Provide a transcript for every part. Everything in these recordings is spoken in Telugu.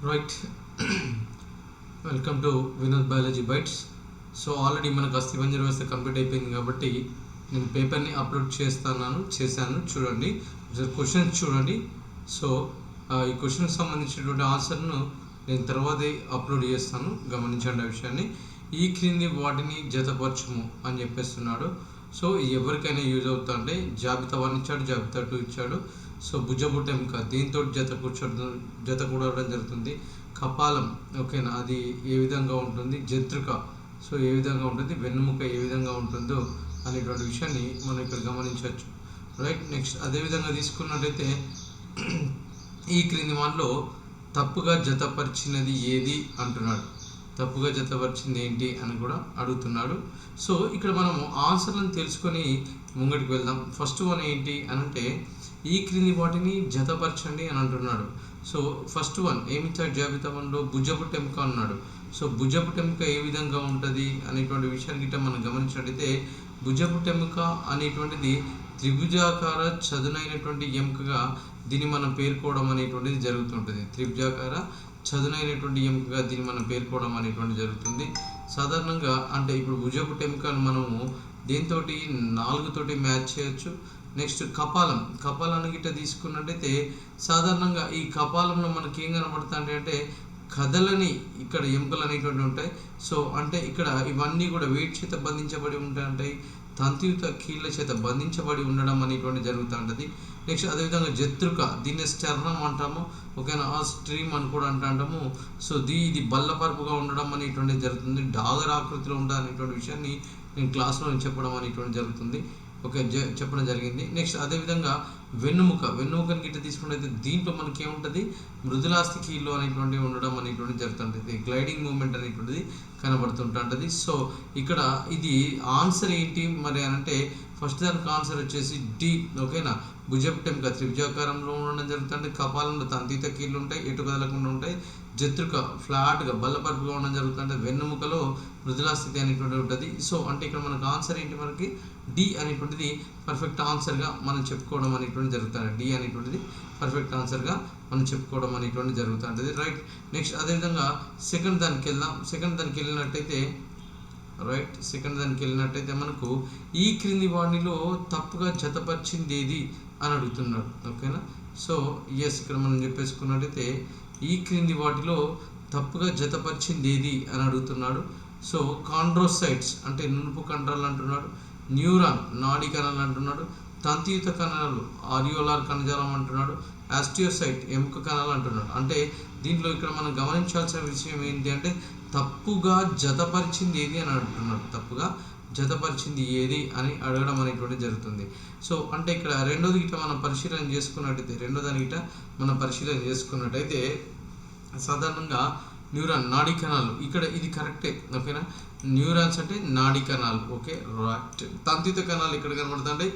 Right. Welcome to Vinod biology bytes. So already మనకు అస్థిపంజర వ్యవస్థ కంప్లీట్ అయిపోయింది కాబట్టి నేను పేపర్ని అప్లోడ్ చేశాను చూడండి. ఒకసారి క్వశ్చన్స్ చూడండి. సో ఈ క్వశ్చన్కి సంబంధించినటువంటి ఆన్సర్ను నేను తర్వాతే అప్లోడ్ చేస్తాను, గమనించండి ఆ విషయాన్ని. ఈ క్రింది వాటిని జతపరచము అని చెప్పేస్తున్నాడు. సో ఎవరికైనా యూజ్ అవుతుంటే జాబితా 1 ఇచ్చాడు, జాబితా 2 ఇచ్చాడు. సో భుజబుట్ట ఎముక దీంతో జత కూడడం జరుగుతుంది. కపాలం, ఓకేనా, అది ఏ విధంగా ఉంటుంది, జంత్రిక సో ఏ విధంగా ఉంటుంది, వెన్నుముక ఏ విధంగా ఉంటుందో అనేటువంటి విషయాన్ని మనం ఇక్కడ గమనించవచ్చు. రైట్. నెక్స్ట్ అదేవిధంగా తీసుకున్నట్టయితే ఈ క్రింది వాటిలో తప్పుగా జతపరిచినది ఏది అంటున్నాడు. తప్పుగా జతపరిచింది ఏంటి అని కూడా అడుగుతున్నాడు. సో ఇక్కడ మనము ఆన్సర్లను తెలుసుకొని ముంగటికి వెళ్దాం. ఫస్ట్ వన్ ఏంటి అని అంటే ఈ క్రింది వాటిని జతపరచండి అని అంటున్నాడు. సో ఫస్ట్ వన్ ఏమిచ్చాడు జాబితా 1లో భుజపుట్ట ఎముక అన్నాడు. సో భుజపుట్ట ఎముక ఏ విధంగా ఉంటుంది అనేటువంటి విషయాన్ని గిట్ట మనం గమనించినట్టయితే భుజపుట్ట ఎముక అనేటువంటిది త్రిభుజాకార చదునైనటువంటి ఎముకగా దీన్ని మనం పేర్కోవడం అనేటువంటిది జరుగుతుంటుంది. త్రిభుజాకార చదునైనటువంటి ఎముకగా దీన్ని మనం పేర్కోవడం అనేటువంటిది జరుగుతుంది. సాధారణంగా అంటే ఇప్పుడు భుజపుట్ట ఎముకను మనము దేనితోటి 4 తోటి మ్యాచ్ చేయొచ్చు. నెక్స్ట్ కపాలాన్ని గిట్ట తీసుకున్నట్టయితే సాధారణంగా ఈ కపాలంలో మనకి ఏం కనబడుతుంది అంటే కదలని ఇక్కడ ఎముకలు అనేటువంటి ఉంటాయి. సో అంటే ఇక్కడ ఇవన్నీ కూడా వెయిట్ చేత బంధించబడి ఉంటాయి, తంతియుత కీళ్ళ చేత బంధించబడి ఉండడం అనేటువంటి జరుగుతూ ఉంటుంది. నెక్స్ట్ అదేవిధంగా జంత్రిక, దీన్ని స్టెర్నం అంటాము, ఓకేనా, ఆ స్ట్రీమ్ అని కూడా అంటాము. సో ఇది బల్లపరుపుగా ఉండడం అనేటువంటిది జరుగుతుంది, డాగర్ ఆకృతిలో ఉండాలి అనేటువంటి విషయాన్ని నేను క్లాస్లో చెప్పడం అనేటువంటి జరుగుతుంది, ఓకే, చెప్పడం జరిగింది. నెక్స్ట్ అదేవిధంగా వెన్నుముకని గిట్ట తీసుకున్నట్లయితే దీంట్లో మనకి ఏముంటుంది, మృదులాస్థి కీళ్ళు అనేటువంటివి ఉండడం అనేటువంటిది జరుగుతుంటుంది, గ్లైడింగ్ మూమెంట్ అనేటువంటిది కనబడుతుంటుంది. సో ఇక్కడ ఇది ఆన్సర్ ఏంటి మరి అని అంటే ఫస్ట్ దానికి ఆన్సర్ వచ్చేసి డి, ఓకేనా. భుజపుట్ట ఎముక త్రిభుజాకారంలో ఉండడం జరుగుతుంది, కపాలంలో తంతిత కీళ్ళు ఉంటాయి, ఎటు కదలకుండా ఉంటాయి, జంత్రిక ఫ్లాట్గా బల్లపరుపుగా ఉండడం జరుగుతుంది, వెన్నుముకలో మృదులాస్థితి అనేటువంటి ఉంటుంది. సో అంటే ఇక్కడ మనకు ఆన్సర్ ఏంటి, మనకి డి అనేటువంటిది పర్ఫెక్ట్ ఆన్సర్గా మనం చెప్పుకోవడం అనేటువంటి జరుగుతుంది. డి అనేటువంటిది పర్ఫెక్ట్ ఆన్సర్గా మనం చెప్పుకోవడం అనేటువంటి జరుగుతుంటుంది. రైట్. నెక్స్ట్ అదేవిధంగా సెకండ్ దానికి వెళ్ళినట్టయితే మనకు ఈ క్రింది వాటిలో తప్పుగా జతపరిచింది ఏది అని అడుగుతున్నాడు, ఓకేనా. సో ఇక్కడ మనం చెప్పేసుకున్నట్టయితే ఈ క్రింది వాటిలో తప్పుగా జతపరిచింది ఏది అని అడుగుతున్నాడు. సో కాండ్రోసైట్స్ అంటే నునుపు కండరాలు అంటున్నాడు, న్యూరాన్ నాడీ కణాలు అంటున్నాడు, తంతియుత కణాలు ఆరియోలార్ కణజాలం అంటున్నాడు, ఆస్టియోసైట్ ఎముక కణాలు అంటున్నాడు. అంటే దీంట్లో ఇక్కడ మనం గమనించాల్సిన విషయం ఏంటి అంటే తప్పుగా జతపరిచింది ఏది అని అడుగుతున్నాడు. తప్పుగా జతపరిచింది ఏది అని అడగడం అనేటువంటి జరుగుతుంది. సో అంటే ఇక్కడ రెండోది గిట్ట మనం పరిశీలన చేసుకున్నట్టయితే సాధారణంగా న్యూరాన్ నాడీ కణాలు, ఇక్కడ ఇది కరెక్టే, ఓకేనా. న్యూరాన్స్ అంటే నాడీ కణాలు, ఓకే, రైట్. తంతిత కణాలు ఇక్కడ కనబడుతుంటాయి,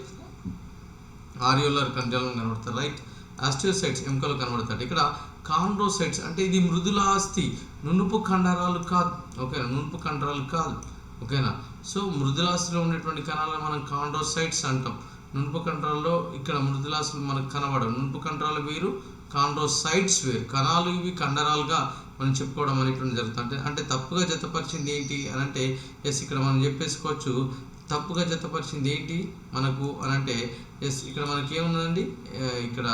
ఆరియోలార్ కణజాలం కనబడతాయి, రైట్. ఆస్టియోసైట్స్ ఎముకలు కనబడతాయి. ఇక్కడ కాండ్రోసైట్స్ అంటే ఇది మృదులాస్థి, నునుపు కండరాలు కాదు, ఓకేనా, నునుపు కండరాలు కాదు, ఓకేనా. సో మృదులాస్థిలో ఉండేటువంటి కణాలను మనం కాండ్రోసైట్స్ అంటాం. నునుపు కండరాల్లో ఇక్కడ మృదులాస్థులు మనకు కనబడవు, నునుపు కండరాలు వేరు, కాండ్రోసైట్స్ వేరు, కణాలు ఇవి కండరాలుగా మనం చెప్పుకోవడం అనేటువంటి జరుగుతుంది. అంటే తప్పుగా జతపరిచింది ఏంటి అని అంటే ఇక్కడ మనం చెప్పేసుకోవచ్చు, తప్పుగా జతపరిచింది ఏంటి మనకు అని అంటే ఇక్కడ మనకి ఏముందండి, ఇక్కడ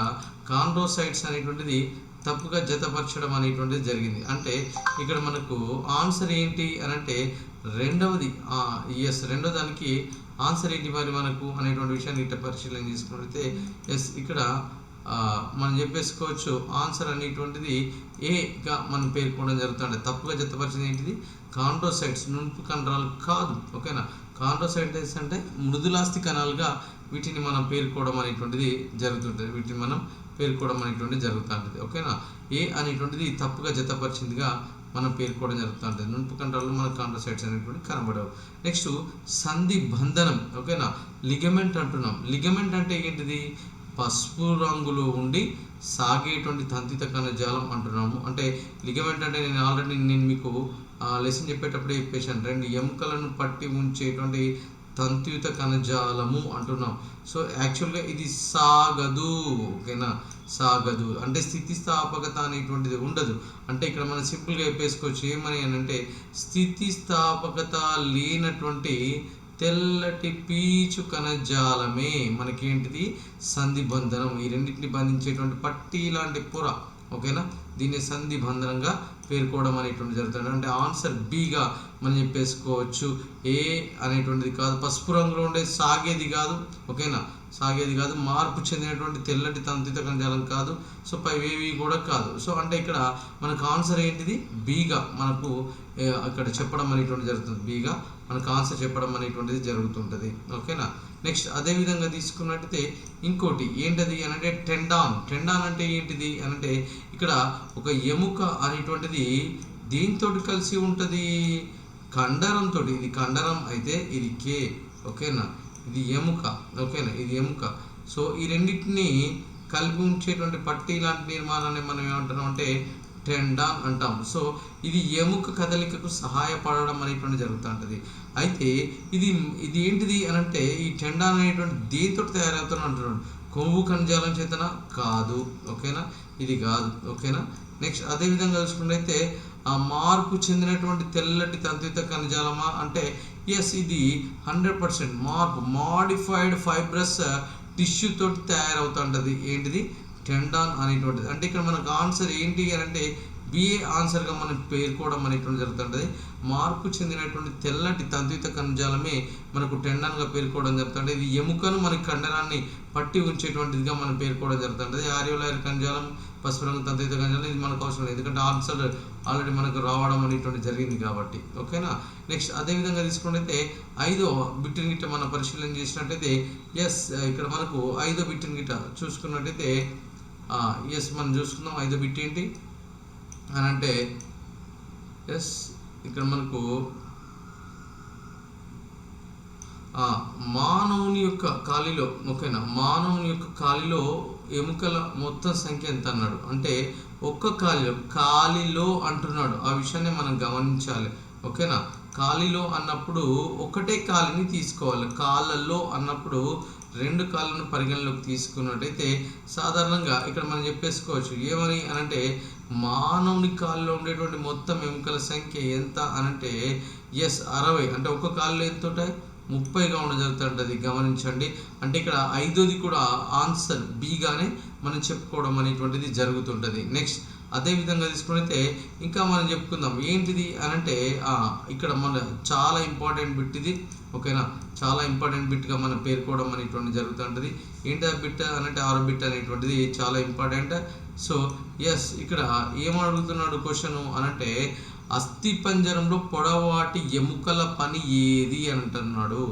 కాండ్రోసైట్స్ అనేటువంటిది తప్పుగా జతపరచడం అనేటువంటిది జరిగింది. అంటే ఇక్కడ మనకు ఆన్సర్ ఏంటి అని అంటే రెండవది, రెండో దానికి ఆన్సర్ ఏంటి మరి మనకు అనేటువంటి విషయాన్ని ఇట్లా పరిశీలన చేసుకున్నట్లయితే ఇక్కడ మనం చెప్పేసుకోవచ్చు ఆన్సర్ అనేటువంటిది ఏగా మనం పేర్కోవడం జరుగుతుంది. తప్పుగా జతపరిచింది ఏంటిది, కాండ్రోసైట్స్ నునుపు కండరాలు కాదు, ఓకేనా. కాండ్రోసైట్స్ అంటే మృదులాస్థి కణాలుగా వీటిని మనం పేర్కోవడం అనేటువంటిది జరుగుతుంటుంది, ఓకేనా. ఏ అనేటువంటిది తప్పుగా జతపరిచిందిగా మనం పేర్కోవడం జరుగుతుంటుంది. నునుపు కండరాలు మన కాండ్రోసైట్స్ అనేటువంటి కనబడవు. నెక్స్ట్ సంధి బంధనం, ఓకేనా. లిగమెంట్ అంటున్నాం. లిగమెంట్ అంటే ఏంటిది, పసుపు రంగులో ఉండి సాగేటువంటి తంతిత కణజాలం అంటున్నాము. అంటే లిగమెంట్ అంటే నేను మీకు లెసన్ చెప్పేటప్పుడే చెప్పేసాను, 2 ఎముకలను పట్టి ఉంచేటువంటి తంతుయుత కణజాలము అంటున్నాం. సో యాక్చువల్గా ఇది సాగదు. ఓకేనా, సాగదు అంటే స్థితిస్థాపకత అనేటువంటిది ఉండదు. అంటే ఇక్కడ మనం సింపుల్గా చెప్పేసుకోవచ్చు ఏమని అంటే స్థితిస్థాపకత లేనటువంటి తెల్లటి పీచు కణజాలమే మనకేంటిది సంధి బంధనం. ఈ రెండింటిని బంధించేటువంటి పట్టీ లాంటి పొర. ఓకేనా, దీన్ని సంధి బంధనంగా పేర్కోవడం అనేటువంటి జరుగుతుంది. అంటే ఆన్సర్ బిగా మనం చెప్పేసుకోవచ్చు. ఏ అనేటువంటిది కాదు, పసుపు రంగులో ఉండే సాగేది కాదు. ఓకేనా, సాగేది కాదు, మార్పు చెందినటువంటి తెల్లటి తంతుయుత కణజాలం కాదు. సో పైవేవి కూడా కాదు. సో అంటే ఇక్కడ మనకు ఆన్సర్ ఏంటిది బిగా మనకు అక్కడ చెప్పడం అనేటువంటి జరుగుతుంది. బిగా మనకు ఆన్సర్ చెప్పడం అనేటువంటిది జరుగుతుంటుంది. ఓకేనా, నెక్స్ట్ అదేవిధంగా తీసుకున్నట్టయితే ఇంకోటి ఏంటది అంటే టెండాన్. టెండాన్ అంటే ఏంటిది అంటే ఇక్కడ ఒక ఎముక అనేటువంటిది దీంతో కలిసి ఉంటుంది, కండరంతో. ఇది కండరం అయితే ఇది కే. ఓకేనా, ఇది ఎముక. ఓకేనా, ఇది ఎముక. సో ఈ రెండింటిని కలిపి ఉంచేటువంటి పట్టీ లాంటి నిర్మాణాన్ని మనం ఏమంటున్నాం అంటే టెండాన్ అంటాం. సో ఇది ఎముక కదలికకు సహాయపడడం అనేటువంటి జరుగుతుంటుంది. అయితే ఇది ఏంటిది అంటే ఈ టెండాన్ అనేటువంటి దేంతో తయారవుతాను అంటున్నాడు. కొవ్వు కణజాలం చేతన కాదు. ఓకేనా, ఇది కాదు. ఓకేనా, నెక్స్ట్ అదేవిధంగా చూసుకున్నట్టయితే ఆ మార్పు చెందినటువంటి తెల్లటి తంతుయుత కణజాలమా అంటే ఎస్, ఇది 100% మార్పు, మాడిఫైడ్ ఫైబ్రస్ టిష్యూ తోటి తయారవుతుంటుంది. ఏంటిది టెండాన్ అనేటువంటిది. అంటే ఇక్కడ మనకు ఆన్సర్ ఏంటి అంటే బిఏ ఆన్సర్గా మనం పేర్కోవడం అనేటువంటి జరుగుతుంటుంది. మార్పు చెందినటువంటి తెల్లటి తంతుయుత కణజాలమే మనకు టెండాన్గా పేర్కోవడం జరుగుతుంది. ఇది ఎముకను మనకి కండరాన్ని పట్టి ఉంచేటువంటిదిగా మనం పేర్కోవడం జరుగుతుంది. ఆర్యోలైర్ కణజాలం, పసుపు రంగు తంతుయుత కణజాలం ఇది మనకు అవసరం లేదు, ఎందుకంటే ఆన్సర్ ఆల్రెడీ మనకు రావడం అనేటువంటి జరిగింది కాబట్టి. ఓకేనా, నెక్స్ట్ అదేవిధంగా తీసుకున్నట్టయితే 5వ బిట్టిన గిట్ట మనం పరిశీలన చేసినట్టయితే ఎస్, ఇక్కడ మనకు 5వ బిట్టిన గిట్ట చూసుకున్నట్టయితే ఎస్ మనం చూసుకుందాం. 5వ బిట్ ఏంటి అని అంటే ఎస్, ఇక్కడ మనకు మానవుని యొక్క కాలిలో. ఓకేనా, మానవుని యొక్క కాలిలో ఎముకల మొత్తం సంఖ్య ఎంత అన్నాడు అంటే ఒక్క కాలిలో అంటున్నాడు. ఆ విషయాన్ని మనం గమనించాలి. ఓకేనా, కాలిలో అన్నప్పుడు ఒకటే కాలిని తీసుకోవాలి. కాళ్ళల్లో అన్నప్పుడు 2 కాళ్ళను పరిగణలోకి తీసుకున్నట్టయితే సాధారణంగా ఇక్కడ మనం చెప్పేసుకోవచ్చు ఏమని అనంటే మానవుని కాళ్ళలో ఉండేటువంటి మొత్తం ఎముకల సంఖ్య ఎంత అనంటే ఎస్ 60. అంటే ఒక్క కాళ్ళు ఎంత ఉంటాయి 30గా ఉండడం జరుగుతుంటుంది. గమనించండి. అంటే ఇక్కడ 5వది కూడా ఆన్సర్ బిగానే మనం చెప్పుకోవడం అనేటువంటిది జరుగుతుంటుంది. నెక్స్ట్ అదేవిధంగా తీసుకున్నైతే ఇంకా మనం చెప్పుకుందాం ఏంటిది అనంటే ఇక్కడ మన చాలా ఇంపార్టెంట్ బిట్ ఇది. ఓకేనా, చాలా ఇంపార్టెంట్ బిట్గా మనం పేర్కోవడం అనేటువంటి జరుగుతుంటుంది. ఏంటి ఆ బిట్ అనంటే 6వ బిట్ అనేటువంటిది చాలా ఇంపార్టెంట్. సో ఎస్, ఇక్కడ ఏమడుగుతున్నాడు క్వశ్చన్ అనంటే అస్థిపంజరంలో పొడవాటి ఎముకల పని ఏది అని అంటున్నాడు.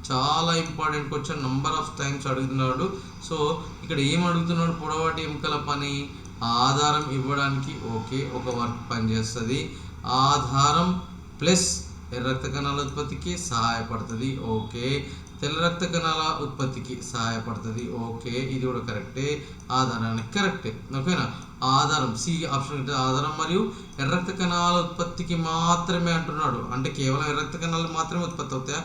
చాలా important question, number of times అడుగుతున్నాడు. సో ఇక్కడ ఏం అడుగుతున్నాడు, పొడవాటి ఎముకల పని ఆధారం ఇవ్వడానికి ఓకే ఒక వర్క్ పనిచేస్తుంది. ఆధారం ప్లస్ ఎర్ర రక్త కణాల ఉత్పత్తికి సహాయపడుతుంది. ఓకే, తెల్ల రక్త కణాల ఉత్పత్తికి సహాయపడుతుంది. ఓకే, ఇది కూడా కరెక్టే, ఆధారానికి కరెక్టే. ఓకేనా, ఆధారం సి ఆప్షన్ ఆధారం మరియు ఎర్ర రక్త కణాల ఉత్పత్తికి మాత్రమే అంటున్నాడు. అంటే కేవలం ఎర్ర రక్త కణాలు మాత్రమే ఉత్పత్తి అవుతాయా?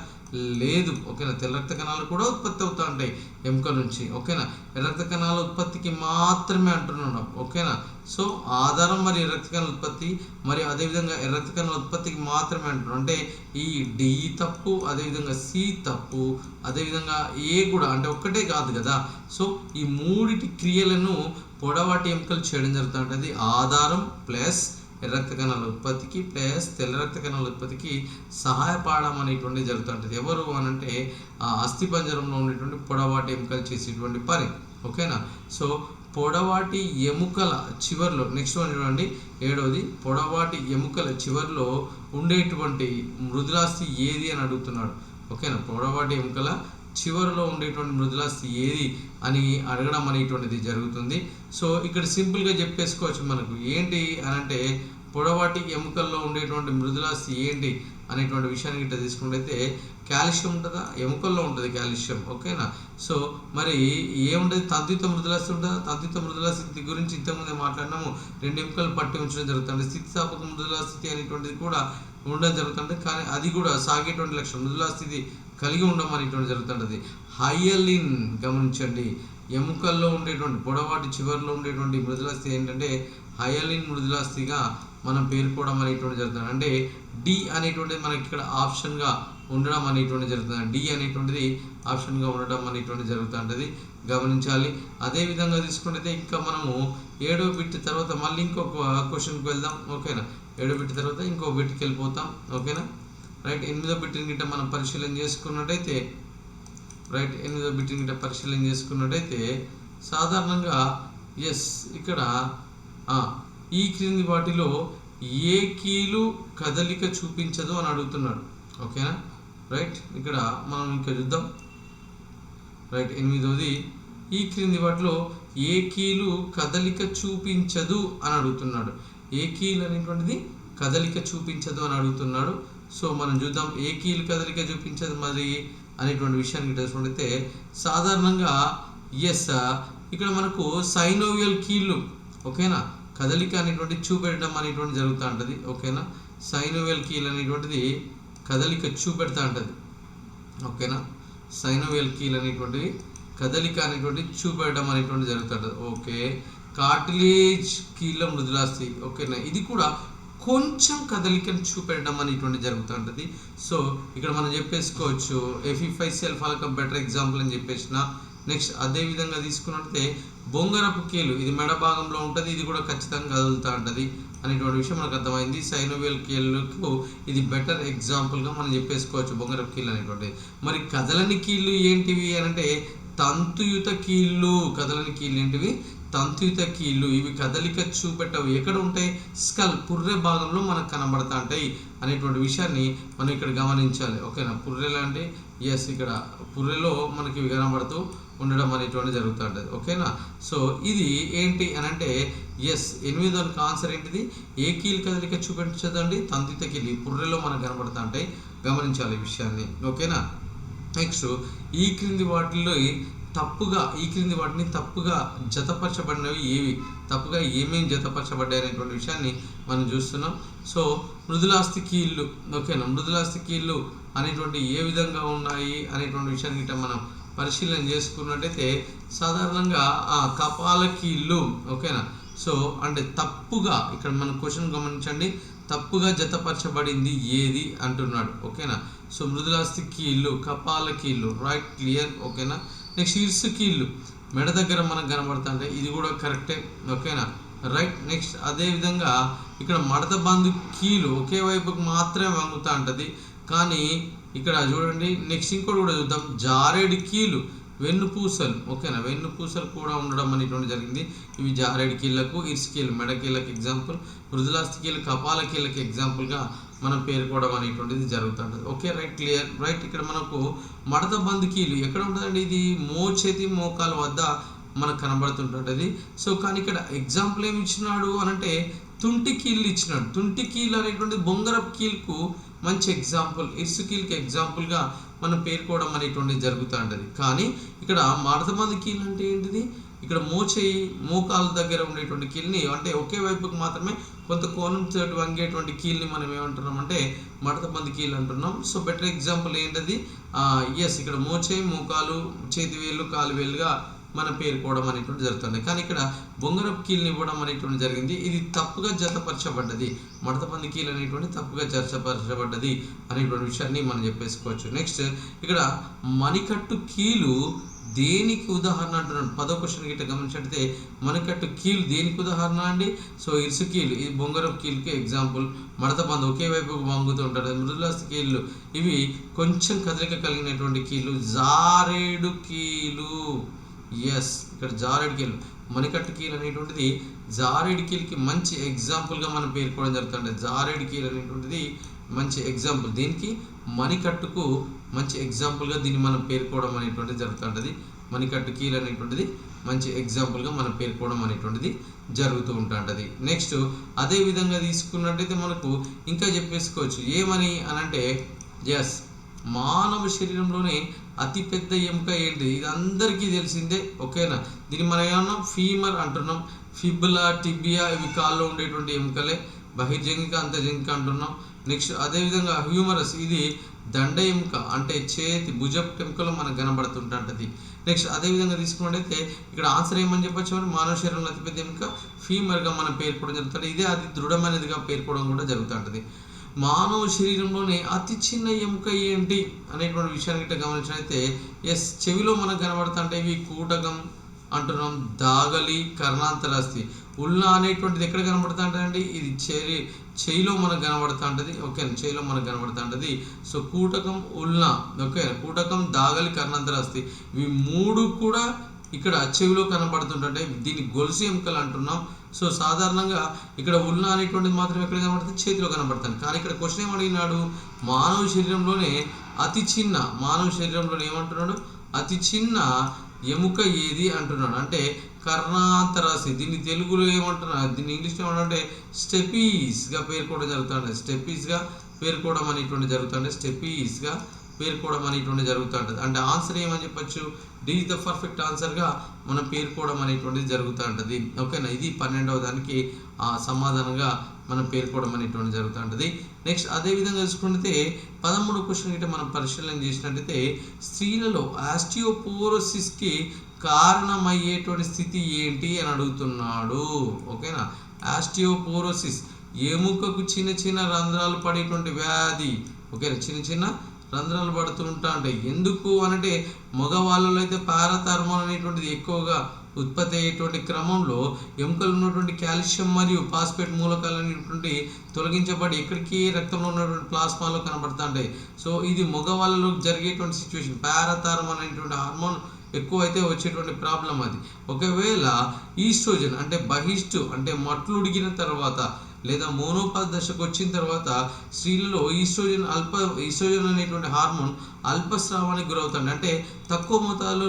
లేదు. ఓకేనా, తెల్ల రక్త కణాలు కూడా ఉత్పత్తి అవుతూ ఉంటాయి ఎముక నుంచి. ఓకేనా, ఎర్ర రక్త కణాల ఉత్పత్తికి మాత్రమే అంటున్నాడు. ఓకేనా, సో ఆధారం మరియు ఎర్ర రక్త కణాల ఉత్పత్తి మరియు అదేవిధంగా ఎర్ర రక్త కణాల ఉత్పత్తికి మాత్రమే అంటున్నాడు. అంటే ఈ డి తప్పు, అదేవిధంగా సి తప్పు, అదేవిధంగా ఏ కూడా అంటే ఒక్కటే కాదు కదా. సో ఈ మూడిటి క్రియలను పొడవాటి ఎముకలు చేయడం జరుగుతుంటుంది. ఆధారం ప్లస్ ఎర్ర రక్త కణాల ఉత్పత్తికి ప్లస్ తెల్ల రక్త కణాల ఉత్పత్తికి సహాయపడడం అనేటువంటి జరుగుతుంటుంది. ఎవరు అనంటే అస్థిపంజరంలో ఉండేటువంటి పొడవాటి ఎముకలు చేసేటువంటి పని. ఓకేనా, సో పొడవాటి ఎముకల చివర్లో నెక్స్ట్ వన్ చూడండి 7వది, పొడవాటి ఎముకల చివర్లో ఉండేటువంటి మృదులాస్థి ఏది అని అడుగుతున్నాడు. ఓకేనా, పొడవాటి ఎముకల చివరిలో ఉండేటువంటి మృదులాస్థి ఏది అని అడగడం అనేటువంటిది జరుగుతుంది. సో ఇక్కడ సింపుల్గా చెప్పేసుకోవచ్చు మనకు ఏంటి అనంటే పొడవాటి ఎముకల్లో ఉండేటువంటి మృదులాస్థి ఏంటి అనేటువంటి విషయాన్ని గిట్ట తీసుకుంటే కాల్షియం ఉంటుందా, ఎముకల్లో ఉంటుంది కాల్షియం. ఓకేనా, సో మరి ఏముంటుంది, తంతుయుత మృదులాస్థి ఉంటుందా. తంతుయుత మృదులాస్థితి గురించి ఇంతకుముందే మాట్లాడినాము. 2 ఎముకలు పట్టి ఉంచడం జరుగుతుంది. స్థితిస్థాపక మృదులాస్థితి అనేటువంటిది కూడా ఉండడం జరుగుతుంది. కానీ అది కూడా సాగేటువంటి లక్షణం మృదులాస్థితి కలిగి ఉండడం అనేటువంటి జరుగుతుంటుంది. హయలిన్ గమనించండి, ఎముకల్లో ఉండేటువంటి పొడవాటి చివరిలో ఉండేటువంటి మృదులాస్థి ఏంటంటే హయలిన్ మృదులాస్థిగా మనం పేర్కోవడం అనేటువంటి జరుగుతుంది. అంటే డి అనేటువంటిది మనకి ఇక్కడ ఆప్షన్గా ఉండడం అనేటువంటి జరుగుతుంది. డి అనేటువంటిది ఆప్షన్గా ఉండడం అనేటువంటి జరుగుతుంటుంది, గమనించాలి. అదేవిధంగా తీసుకుంటే ఇంకా మనము 7వ బిట్ తర్వాత మళ్ళీ ఇంకొక క్వశ్చన్కి వెళ్దాం. ఓకేనా, 7వ బిట్ తర్వాత ఇంకో బిట్కి వెళ్ళిపోతాం. ఓకేనా, రైట్. 8వ బిట్ని గిట్ట మనం పరిశీలన చేసుకున్నట్టయితే సాధారణంగా ఇక్కడ ఈ క్రింది వాటిలో ఏ కీలు కదలిక చూపించదు అని అడుగుతున్నాడు. ఓకేనా, రైట్. ఇక్కడ మనం ఇంకా చూద్దాం. రైట్, 8వది ఈ క్రింది వాటిలో ఏ కీలు కదలిక చూపించదు అని అడుగుతున్నాడు. ఏ కీలు అనేటువంటిది కదలిక చూపించదు అని అడుగుతున్నాడు. సో మనం చూద్దాం ఏ కీలు కదలిక చూపించదు మరి అనేటువంటి విషయాన్ని తెలుసుకుంటే సాధారణంగా ఇక్కడ మనకు సైనోవియల్ కీళ్ళు ఓకేనా కదలిక అనేటువంటి చూపెట్టడం అనేటువంటి జరుగుతూ ఉంటుంది. ఓకేనా, సైనోవియల్ కీల్ అనేటువంటిది కదలిక చూపెడతా ఉంటుంది. ఓకేనా, సైనోవియల్ కీల్ అనేటువంటిది కదలిక అనేటువంటి చూపెట్టడం అనేటువంటి జరుగుతుంది. ఓకే, కార్టిలేజ్ కీళ్ళ మృదులాస్థి. ఓకేనా, ఇది కూడా కొంచెం కదలికను చూపెట్టడం అనేటువంటి జరుగుతూ ఉంటుంది. సో ఇక్కడ మనం చెప్పేసుకోవచ్చు ఎఫిఫై సెల్ ఫాలకం బెటర్ ఎగ్జాంపుల్ అని చెప్పేసిన. నెక్స్ట్ అదేవిధంగా తీసుకున్నట్లయితే బొంగరపు కీలు ఇది మెడ భాగంలో ఉంటుంది, ఇది కూడా ఖచ్చితంగా కదులుతూ ఉంటుంది అనేటువంటి విషయం మనకు అర్థమైంది. సైనోవియల్ కీళ్ళకు ఇది బెటర్ ఎగ్జాంపుల్గా మనం చెప్పేసుకోవచ్చు బొంగరపు కీళ్ళు అనేటువంటిది. మరి కదలని కీళ్ళు ఏంటివి అని అంటే తంతుయుత కీళ్ళు. కదలని కీళ్ళు ఏంటివి? తంతుయుత కీళ్ళు. ఇవి కదలిక చూపెట్టవు. ఎక్కడ ఉంటాయి? స్కల్ పుర్రె భాగంలో మనకు కనబడతా ఉంటాయి అనేటువంటి విషయాన్ని మనం ఇక్కడ గమనించాలి. ఓకేనా, పుర్రెలు అంటే ఇక్కడ పుర్రెలో మనకి ఇవి కనబడుతూ ఉండడం అనేటువంటి జరుగుతూ ఉంటుంది. ఓకేనా, సో ఇది ఏంటి అని అంటే 8వ ఆన్సర్ ఏంటిది? ఏ కీలు కదలిక చూపించదండి? తంతుయుత కీళ్ళు పుర్రెలో మనకు కనబడుతూ ఉంటాయి, గమనించాలి ఈ విషయాన్ని. ఓకేనా, నెక్స్ట్ ఈ క్రింది వాటిని తప్పుగా జతపరచబడినవి ఏవి? తప్పుగా ఏమేమి జతపరచబడ్డాయి అనేటువంటి విషయాన్ని మనం చూస్తున్నాం. సో మృదులాస్థి కీళ్ళు. ఓకేనా, మృదులాస్థి కీళ్ళు అనేటువంటి ఏ విధంగా ఉన్నాయి అనేటువంటి విషయాన్ని గిట్ట మనం పరిశీలన చేసుకున్నట్టయితే సాధారణంగా కపాల కీళ్ళు. ఓకేనా, సో అంటే తప్పుగా ఇక్కడ మన క్వశ్చన్ గమనించండి, తప్పుగా జతపరచబడింది ఏది అంటున్నాడు. ఓకేనా, సో మృదులాస్థి కీళ్ళు, కపాల కీళ్ళు, రైట్, క్లియర్. ఓకేనా, నెక్స్ట్ ఇరుసు కీళ్ళు మెడ దగ్గర మనకు కనబడుతుంటే ఇది కూడా కరెక్టే. ఓకేనా, రైట్. నెక్స్ట్ అదేవిధంగా ఇక్కడ మడత బంధు కీలు ఒకే వైపుకి మాత్రమే వంగుతూ ఉంటుంది. కానీ ఇక్కడ చూడండి నెక్స్ట్ ఇంకోటి కూడా చూద్దాం, జారేడు కీలు వెన్నుపూసలు. ఓకేనా, వెన్నుపూసలు కూడా ఉండడం అనేటువంటి జరిగింది. ఇవి జారేడు కీళ్ళకు, ఇరుసు కీళ్ళు మెడ కీళ్ళకి ఎగ్జాంపుల్, మృదులాస్థి కీళ్ళు కపాల కీళ్ళకి ఎగ్జాంపుల్గా మనం పేర్కోవడం అనేటువంటిది జరుగుతుంటుంది. Okay, right, clear. రైట్, ఇక్కడ మనకు మడత బంధు కీలు ఎక్కడ ఉంటుందండి? ఇది మోచేతి మోకాల వద్ద మనకు కనబడుతుంటుంది. సో కానీ ఇక్కడ ఎగ్జాంపుల్ ఏమి ఇచ్చినాడు అనంటే తుంటి కీళ్ళు ఇచ్చినాడు. తుంటి కీళ్ళు అనేటువంటి బొంగరపు కీలుకు మంచి ఎగ్జాంపుల్, ఇరుసు కీళ్ళకి ఎగ్జాంపుల్గా మనం పేర్కోవడం అనేటువంటిది జరుగుతూ ఉంటుంది. కానీ ఇక్కడ మడత బంధు కీళ్ళు అంటే ఏంటిది? ఇక్కడ మోకాల దగ్గర ఉండేటువంటి కీల్ని అంటే ఒకే వైపుకి మాత్రమే కొంత కోణం తోటి వంగేటువంటి కీల్ని మనం ఏమంటున్నాం అంటే మడత బంధు కీళ్ళు అంటున్నాం. సో బెటర్ ఎగ్జాంపుల్ ఏంటది? ఇక్కడ మోకాలు, చేతివేళ్ళు, కాలువేలుగా మనం పేర్కోవడం అనేటువంటి జరుగుతుంది. కానీ ఇక్కడ బొంగరపు కీళ్ళని ఇవ్వడం అనేటువంటి జరిగింది. ఇది తప్పుగా జతపరచబడ్డది. మడత బంధు కీళ్ళు అనేటువంటి తప్పుగా జతపరచబడ్డది అనేటువంటి విషయాన్ని మనం చెప్పేసుకోవచ్చు. నెక్స్ట్ ఇక్కడ మణికట్టు కీలు దేనికి ఉదాహరణ అంటున్నాడు? 10వ క్వశ్చన్ గిట్ట గమనించినట్లయితే మణికట్టు కీలు దేనికి ఉదాహరణ అండి? సో ఇరుసు కీలు ఇది బొంగరపు కీలుకి ఎగ్జాంపుల్. మడత బంధు ఒకే వైపు వంగుతూ ఉంటాడు. మృదులాస్థి కీళ్ళు ఇవి కొంచెం కదలిక కలిగినటువంటి కీళ్ళు. జారేడు కీలు, ఇక్కడ జారేడు కీలు. మణికట్టు కీలు అనేటువంటిది జారేడు కీలుకి మంచి ఎగ్జాంపుల్గా మనం పేర్కోవడం జరుగుతుంది. జారేడు కీలు అనేటువంటిది మంచి ఎగ్జాంపుల్, దీనికి మణికట్టుకు మంచి ఎగ్జాంపుల్గా దీన్ని మనం పేర్కోవడం అనేటువంటిది జరుగుతుంటుంది. మణికట్టు కీలు అనేటువంటిది మంచి ఎగ్జాంపుల్గా మనం పేర్కోవడం అనేటువంటిది జరుగుతూ ఉంటుంటుంది. నెక్స్ట్ అదేవిధంగా తీసుకున్నట్టయితే మనకు ఇంకా చెప్పేసుకోవచ్చు ఏమని అనంటే మానవ శరీరంలోనే అతిపెద్ద ఎముక ఏంటి? ఇది అందరికీ తెలిసిందే. ఓకేనా, దీన్ని మనం ఏమన్నా ఫీమర్ అంటున్నాం. ఫిబులా, టిబియా ఇవి కాల్లో ఉండేటువంటి ఎముకలే. బహిర్జంగిక అంతర్జంగిక అంటున్నాం. నెక్స్ట్ అదేవిధంగా హ్యూమరస్, ఇది దండ ఎముక అంటే చేతి భుజపు ఎముకలో మనకు కనబడుతుంటుంది. నెక్స్ట్ అదేవిధంగా తీసుకున్నట్టయితే ఇక్కడ ఆన్సర్ ఏమని చెప్పొచ్చు మరి మానవ శరీరంలో అతిపెద్ద ఎముక ఫీమర్గా మనం పేర్కోవడం జరుగుతుంది. ఇదే అది దృఢమైనదిగా పేర్కోవడం కూడా జరుగుతుంటుంది. మానవ శరీరంలోనే అతి చిన్న ఎముక ఏంటి అనేటువంటి విషయాన్ని గిట్ట గమనించినట్లయితే ఎస్, చెవిలో మనకు కనబడుతుంటే ఇవి కూటకం అంటున్నాం, దాగలి, కర్ణాంతరాస్తి. ఉల్నా అనేటువంటిది ఎక్కడ కనబడుతూ ఉంటుందండి, ఇది చేయిలో మనకు కనబడుతూ ఉంటుంది. ఓకే, చేయిలో మనకు కనబడుతూ ఉంటుంది. సో కూటకం, ఉల్నా, ఓకే, కూటకం, దాగలి, కర్ణాంతరాస్తి, ఇవి మూడు కూడా ఇక్కడ చెవిలో కనబడుతుంటే దీన్ని గొలుసు ఎముకలు అంటున్నాం. సో సాధారణంగా ఇక్కడ ఉల్నా అనేటువంటిది మాత్రం ఎక్కడ కనబడుతుంది, చేతిలో కనబడుతుంది. కానీ ఇక్కడ క్వశ్చన్ ఏమడిగినాడు, మానవ శరీరంలోనే అతి చిన్న, మానవ శరీరంలోనే ఏమంటున్నాడు, అతి చిన్న ఎముక ఏది అంటున్నాడు. అంటే కర్ణాంతరాస్తి, దీన్ని తెలుగులో ఏమంటున్నారు, దీన్ని ఇంగ్లీష్లో ఏమంటే స్టెపీస్గా పేర్కోవడం జరుగుతుంది. స్టెపీస్గా పేర్కోవడం అనేటువంటి జరుగుతుంది. స్టెపీస్గా పేర్కోవడం అనేటువంటి జరుగుతుంటుంది. అంటే ఆన్సర్ ఏమని చెప్పచ్చు, డి ఇస్ ద పర్ఫెక్ట్ ఆన్సర్గా మనం పేర్కోవడం అనేటువంటిది జరుగుతూ ఉంటుంది. ఓకేనా, ఇది 12వ దానికి సమాధానంగా మనం పేర్కోవడం అనేటువంటి జరుగుతూ ఉంటుంది. నెక్స్ట్ అదేవిధంగా చూసుకుంటే 13వ క్వశ్చన్ గిట్ట మనం పరిశీలన చేసినట్టయితే స్త్రీలలో ఆస్టియోపోరోసిస్కి కారణమయ్యేటువంటి స్థితి ఏంటి అని అడుగుతున్నాడు. ఓకేనా, ఆస్టియోపోరోసిస్ ఎముకకు చిన్న చిన్న రంధ్రాలు పడేటువంటి వ్యాధి. ఓకేనా, చిన్న చిన్న రంధ్రాలు పడుతూ ఉంటాయి. ఎందుకు అనంటే మగవాళ్ళలో అయితే పారాథర్మోన్ అనేటువంటిది ఎక్కువగా ఉత్పత్తి అయ్యేటువంటి క్రమంలో ఎముకలు ఉన్నటువంటి కాల్షియం మరియు ఫాస్ఫేట్ మూలకాలు అనేటువంటి తొలగించబడి ఎక్కడికి రక్తంలో ఉన్నటువంటి ప్లాస్మాలో కనబడుతూ ఉంటాయి. సో ఇది మగవాళ్ళలో జరిగేటువంటి సిచ్యువేషన్. పారాథర్మోన్ అనేటువంటి హార్మోన్ ఎక్కువైతే వచ్చేటువంటి ప్రాబ్లం అది. ఒకవేళ ఈస్ట్రోజన్ అంటే బహిష్టు అంటే మట్లు ఉడికిన తర్వాత లేదా మోనోపాజ్ దశకు వచ్చిన తర్వాత స్త్రీలలో ఈస్ట్రోజన్ అనేటువంటి హార్మోన్ అల్పస్రావానికి గురవుతుంది. అంటే తక్కువ మొత్తాల్లో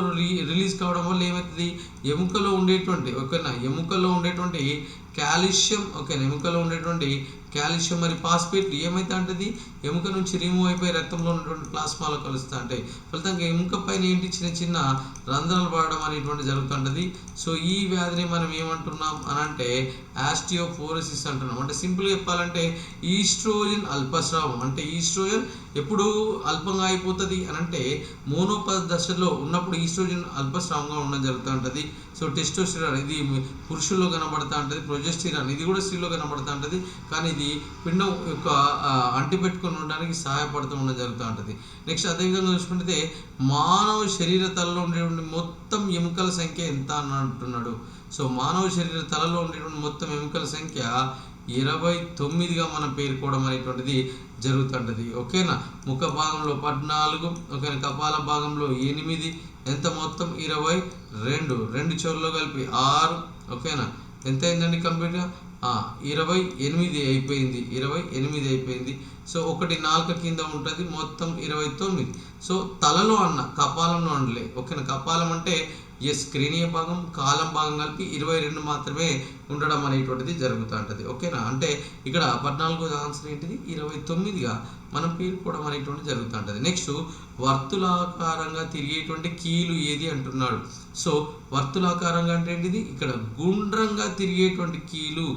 రిలీజ్ కావడం వల్ల ఏమవుతుంది, ఎముకలో ఉండేటువంటి కాల్షియం, ఓకేనా, ఎముకలో ఉండేటువంటి కాల్షియం మరియు ఫాస్ఫేట్లు ఏమైతే అంటది ఎముక నుంచి రిమూవ్ అయిపోయి రక్తంలో ఉన్నటువంటి ప్లాస్మాలో కలుస్తూ ఉంటాయి. ఫలితంగా ఎముక పైన ఏంటి చిన్న చిన్న రంధ్రాలు పడడం అనేటువంటి జరుగుతుంటుంది. సో ఈ వ్యాధిని మనం ఏమంటున్నాం అని అంటే ఆస్టియోపోరోసిస్ అంటున్నాం. అంటే సింపుల్గా చెప్పాలంటే ఈస్ట్రోజన్ అల్పస్రావం, అంటే ఈస్ట్రోజన్ ఎప్పుడు అల్పంగా అయిపోతుంది అని అంటే మోనోపాజ్ దశలో ఉన్నప్పుడు ఈస్ట్రోజన్ అల్పస్రావంగా ఉండడం జరుగుతూ ఉంటుంది. సో టెస్టోస్టెరాన్ ఇది పురుషుల్లో కనబడుతూ ఉంటుంది, ప్రొజెస్టెరాన్ ఇది కూడా స్త్రీలో కనబడుతూ ఉంటుంది. కానీ ఇది పిండం యొక్క అంటిపెట్టుకొని ఉండడానికి సహాయపడుతూ ఉండడం జరుగుతూ ఉంటుంది. నెక్స్ట్ అదేవిధంగా చూసుకుంటే మానవ శరీర తలలో ఉండేటువంటి మొత్తం ఎముకల సంఖ్య ఎంత అని అంటున్నాడు. సో మానవ శరీర తలలో ఉండేటువంటి మొత్తం ఎముకల సంఖ్య 29గా మనం పేర్కోవడం అనేటువంటిది జరుగుతుంటుంది. ఓకేనా, ముఖ భాగంలో 14, ఓకేనా, కపాల భాగంలో 8, ఎంత మొత్తం 22, రెండు చెవుల్లో కలిపి 6. ఓకేనా, ఎంత అయిందండి కంప్లీట్గా 28 అయిపోయింది. 28 అయిపోయింది. సో ఒకటి నాలుక కింద ఉంటుంది, మొత్తం 29. సో తలలో అన్న కపాలంలో అనలే. ఓకేనా, కపాలం అంటే ఎస్ క్రేనియ భాగం కాలం భాగం కలిపి 22 మాత్రమే ఉండడం అనేటువంటిది జరుగుతూ ఉంటుంది. ఓకేనా, అంటే ఇక్కడ 14వ ఆన్సర్ ఏంటిది 29గా మనం పేర్కోవడం అనేటువంటి జరుగుతూ ఉంటుంది. నెక్స్ట్ వర్తులాకారంగా తిరిగేటువంటి కీలు ఏది అంటున్నాడు. సో వర్తులాకారంగా అంటే ఏంటిది, ఇక్కడ గుండ్రంగా తిరిగేటువంటి కీలు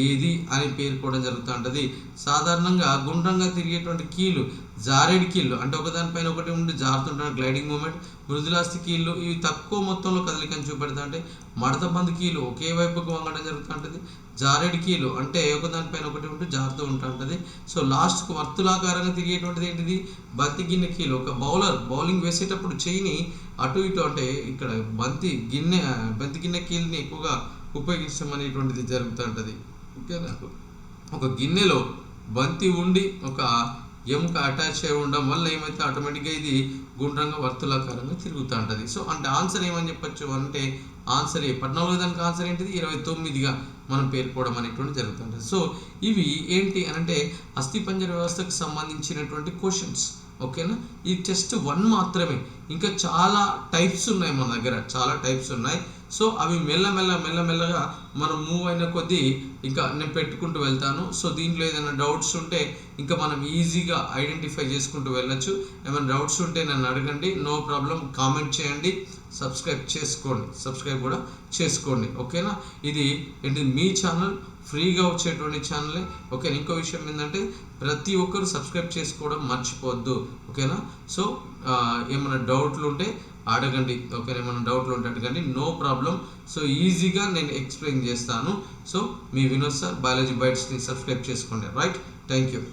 ఏది అని పేర్కోవడం జరుగుతూ ఉంటుంది. సాధారణంగా గుండ్రంగా తిరిగేటువంటి కీలు జారేడు కీళ్ళు, అంటే ఒకదానిపైన ఒకటి ఉండి జారుతుంటారు, గ్లైడింగ్ మూమెంట్. మృదులాస్థి కీళ్ళు ఇవి తక్కువ మొత్తంలో కదలికను చూపెడతా అంటే మడత బంద్ కీలు ఒకే వైపుకు వంగడం జరుగుతూ ఉంటుంది. జారేడు కీలు అంటే ఒకదానిపైన ఒకటి ఉంటూ జారుతూ ఉంటుంది. సో లాస్ట్కు వర్తులాకారంగా తిరిగేటువంటిది ఏంటిది బంతి గిన్నె కీలు. ఒక బౌలింగ్ వేసేటప్పుడు చేయిని అటు ఇటు అంటే ఇక్కడ బంతి గిన్నె కీలుని ఎక్కువగా ఉపయోగించడం అనేటువంటిది జరుగుతూ ఉంటుంది. ఓకేనా, ఒక గిన్నెలో బంతి ఉండి ఒక ఎముక అటాచ్ అయి ఉండడం వల్ల ఏమైతే ఆటోమేటిక్గా ఇది గుండ్రంగా వర్తులాకారంగా తిరుగుతూ ఉంటుంది. సో అంటే ఆన్సర్ ఏమని చెప్పచ్చు అంటే ఆన్సర్ 14వ దానికి ఆన్సర్ ఏంటిది 29గా మనం పేర్కోవడం అనేటువంటి జరుగుతుంటుంది. సో ఇవి ఏంటి అని అంటే అస్థిపంజర వ్యవస్థకు సంబంధించినటువంటి క్వశ్చన్స్. ఓకేనా, ఈ టెస్ట్ 1 మాత్రమే, ఇంకా చాలా టైప్స్ ఉన్నాయి మన దగ్గర, చాలా టైప్స్ ఉన్నాయి. సో అవి మెల్లమెల్లగా మనం మూవ్ అయిన కొద్దీ ఇంకా నేను పెట్టుకుంటూ వెళ్తాను. సో దీంట్లో ఏదైనా డౌట్స్ ఉంటే ఇంకా మనం ఈజీగా ఐడెంటిఫై చేసుకుంటూ వెళ్ళచ్చు. ఏమైనా డౌట్స్ ఉంటే నన్ను అడగండి, నో ప్రాబ్లం, కామెంట్ చేయండి. సబ్స్క్రైబ్ కూడా చేసుకోండి. ఓకేనా? ఇది ఏంటి మీ ఛానల్, ఫ్రీగా వచ్చేటువంటి ఛానలే. ఓకే, ఇంకో విషయం ఏంటంటే ప్రతి ఒక్కరు సబ్స్క్రైబ్ చేసుకోవడం మర్చిపోవద్దు. ఓకేనా? సో ఏమైనా డౌట్లు ఉంటే అడగండి. ఓకేనా? ఏమైనా డౌట్లు ఉంటే అడగండి, నో ప్రాబ్లం. సో ఈజీగా నేను ఎక్స్ప్లెయిన్ చేస్తాను. సో మీ వినోద్ సార్ బయాలజీ బైట్స్ని సబ్స్క్రైబ్ చేసుకోండి. Right, thank you.